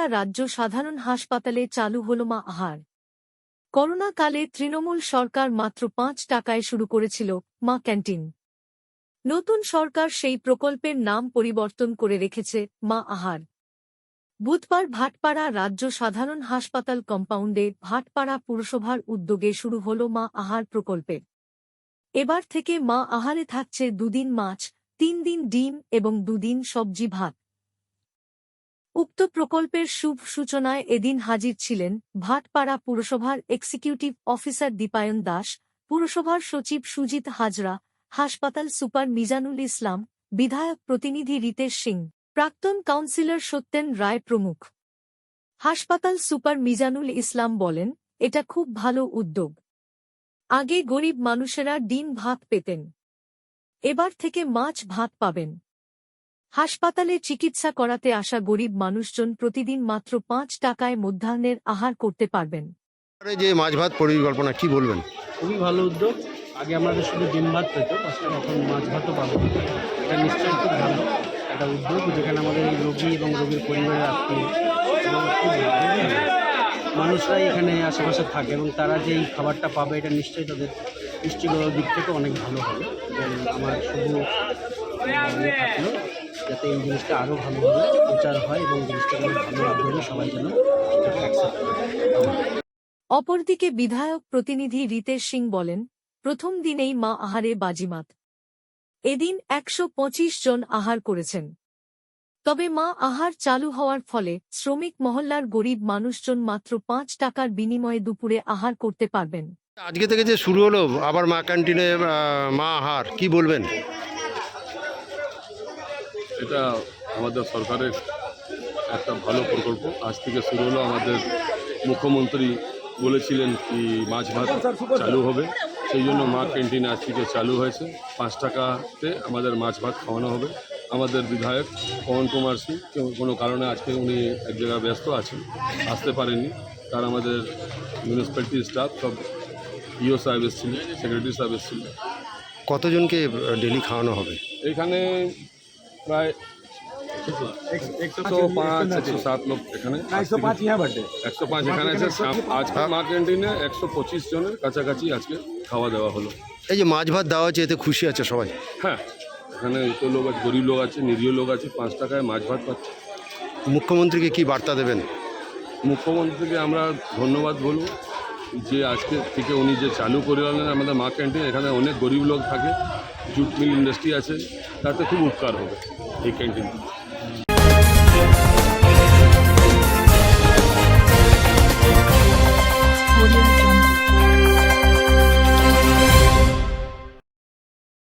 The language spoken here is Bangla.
ভাটপাড়া রাজ্য সাধারণ হাসপাতালে চালু হল মা আহার। করোনা কালে তৃণমূল সরকার মাত্র ৫ টাকায় শুরু করেছিল মা ক্যান্টিন। নতুন সরকার সেই প্রকল্পের নাম পরিবর্তন করে রেখেছে মা আহার। বুধবার ভাটপাড়া রাজ্য সাধারণ হাসপাতাল কম্পাউন্ডে ভাটপাড়া পুরসভার উদ্যোগে শুরু হল মা আহার প্রকল্পের। এবার থেকে মা আহারে থাকছে ২ দিন মাছ, ৩ দিন ডিম এবং ২ দিন সবজি ভাত। উক্ত প্রকল্পের শুভ সূচনায় এদিন হাজির ছিলেন ভাটপাড়া পুরসভার এক্সিকিউটিভ অফিসার দীপায়ন দাস, পুরসভার সচিব সুজিত হাজরা, হাসপাতাল সুপার মিজানুল ইসলাম, বিধায়ক প্রতিনিধি রিতেশ সিং, প্রাক্তন কাউন্সিলর সত্যেন রায় প্রমুখ। হাসপাতাল সুপার মিজানুল ইসলাম বলেন, এটা খুব ভালো উদ্যোগ। আগে গরিব মানুষেরা ডিম ভাত পেতেন, এবার থেকে মাছ ভাত পাবেন। হাসপাতালে চিকিৎসা করাতে আসা গরিব মানুষজন প্রতিদিন মাত্র ৫ টাকায় মধ্যাহ্নের আহার করতে পারবেন। যে মাছ ভাত পরিকল্পনা কি বলবেন? খুবই ভালো উদ্যোগ। আগে আমাদের শুধু ডিম ভাত পেত, এখন মাছ ভাতও পাবো। এটা নিশ্চয়ই খুব ভালো একটা উদ্যোগ, যেখানে আমাদের এই রোগী এবং রোগীর পরিবারের আত্মীয় এবং খুব মানুষরাই এখানে আশেপাশে থাকে এবং তারা যে এই খাবারটা পাবে এটা নিশ্চয়ই তাদের পুষ্টিগত দিক থেকে অনেক ভালো হবে। এবং আমার শুধু থাকলো যাতে এই জিনিসটা আরও ভালোভাবে প্রচার হয় এবং জিনিসটা ভালো লাগবে, সবাই যেন এটাকে অ্যাকসেপ্ট করে। অপরদিকে বিধায়ক প্রতিনিধি রিতেশ সিং বলেন, প্রথম দিনেই মা আহারে বাজিমাত। এদিন ১২৫ জন আহার করেছেন। তবে মা আহার চালু হওয়ার ফলে শ্রমিক মহল্লার গরিব মানুষজন মাত্র ৫ টাকার বিনিময়ে দুপুরে আহার করতে পারবেন। আজকে থেকে যে শুরু হলো আবার মা ক্যান্টিনে মা আহার, কি বলবেন? এটা আমাদের সরকারের একটা ভালো প্রকল্প। আজ থেকে শুরু হলো। আমাদের মুখ্যমন্ত্রী বলেছিলেন কি মাছ ভাত চালু হবে, সেই জন্য মা ক্যান্টিন আজ থেকে চালু হয়েছে। ৫ টাকাতে আমাদের মাছ ভাত খাওয়ানো হবে। আমাদের বিধায়ক পবন কুমার সিং কোনো কারণে আজকে উনি এক জায়গায় ব্যস্ত আছেন, আসতে পারেননি। তার আমাদের মিউনিসিপ্যালিটি স্টাফ সব ইও সাহেব এসেছিল, সেক্রেটারি সাহেব এসেছিল। কতজনকে ডেলি খাওয়ানো হবে? এখানে প্রায় 105-107 লোক এখানে। 105 এখানে আছে। আজকে মা ক্যান্টিনে 125 জনের কাছাকাছি আজকে খাওয়া দাওয়া হলো। এই যে মাছ ভাত দেওয়া হচ্ছে, এতে খুশি আছে সবাই? হ্যাঁ, এখানে তো লোক আছে, গরিব লোক আছে, নিরীহ লোক আছে, 5 টাকায় মাছ ভাত পাচ্ছে। মুখ্যমন্ত্রীকে কি বার্তা দেবেন? মুখ্যমন্ত্রীকে আমরা ধন্যবাদ বলব যে আজকে থেকে উনি যে চালু করে আনলেন আমাদের মা ক্যান্টিন। এখানে অনেক গরিব লোক থাকে, জুট মিল ইন্ডাস্ট্রি আছে, তাতে খুব উপকার হবে এই ক্যান্টিন।